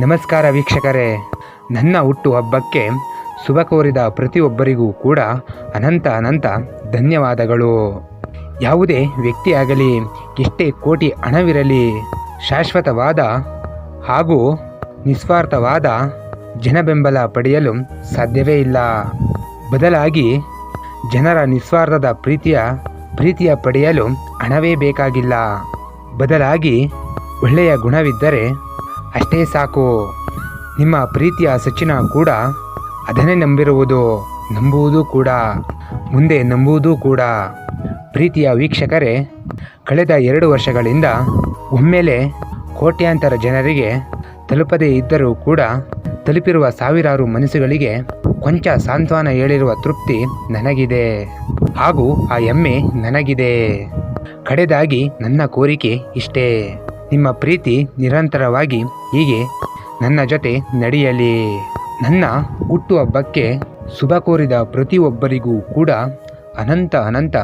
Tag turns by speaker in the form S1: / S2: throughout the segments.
S1: ನಮಸ್ಕಾರ ವೀಕ್ಷಕರೇ, ನನ್ನ ಹುಟ್ಟುಹಬ್ಬಕ್ಕೆ ಶುಭ ಕೋರಿದ ಪ್ರತಿಯೊಬ್ಬರಿಗೂ ಕೂಡ ಅನಂತ ಧನ್ಯವಾದಗಳು. ಯಾವುದೇ ವ್ಯಕ್ತಿಯಾಗಲಿ, ಎಷ್ಟೇ ಕೋಟಿ ಹಣವಿರಲಿ, ಶಾಶ್ವತವಾದ ಹಾಗೂ ನಿಸ್ವಾರ್ಥವಾದ ಜನಬೆಂಬಲ ಪಡೆಯಲು ಸಾಧ್ಯವೇ ಇಲ್ಲ. ಬದಲಾಗಿ ಜನರ ನಿಸ್ವಾರ್ಥದ ಪ್ರೀತಿಯ ಪಡೆಯಲು ಹಣವೇ ಬೇಕಾಗಿಲ್ಲ. ಬದಲಾಗಿ ಒಳ್ಳೆಯ ಗುಣವಿದ್ದರೆ ಅಷ್ಟೇ ಸಾಕು. ನಿಮ್ಮ ಪ್ರೀತಿಯ ಸಚಿನ ಕೂಡ ಅದನ್ನೇ ನಂಬುವುದು ಕೂಡ, ಮುಂದೆ ನಂಬುವುದು ಕೂಡ. ಪ್ರೀತಿಯ ವೀಕ್ಷಕರೇ, ಕಳೆದ 2 ವರ್ಷಗಳಿಂದ ಒಮ್ಮೆಲೆ ಕೋಟ್ಯಾಂತರ ಜನರಿಗೆ ತಲುಪದೇ ಇದ್ದರೂ ಕೂಡ ತಲುಪಿರುವ ಸಾವಿರಾರು ಮನಸ್ಸುಗಳಿಗೆ ಕೊಂಚ ಸಾಂತ್ವನ ಹೇಳಿರುವ ತೃಪ್ತಿ ನನಗಿದೆ, ಹಾಗೂ ಆ ಹೆಮ್ಮೆ ನನಗಿದೆ. ಕಡೆದಾಗಿ ನನ್ನ ಕೋರಿಕೆ ಇಷ್ಟೇ: ನಿಮ್ಮ ಪ್ರೀತಿ ನಿರಂತರವಾಗಿ ಹೀಗೆ ನನ್ನ ಜೊತೆ ನಡೆಯಲಿ. ನನ್ನ ಹುಟ್ಟುಹಬ್ಬಕ್ಕೆ ಶುಭ ಕೋರಿದ ಪ್ರತಿಯೊಬ್ಬರಿಗೂ ಕೂಡ ಅನಂತ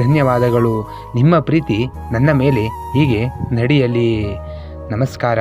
S1: ಧನ್ಯವಾದಗಳು. ನಿಮ್ಮ ಪ್ರೀತಿ ನನ್ನ ಮೇಲೆ ಹೀಗೆ ನಡೆಯಲಿ. ನಮಸ್ಕಾರ.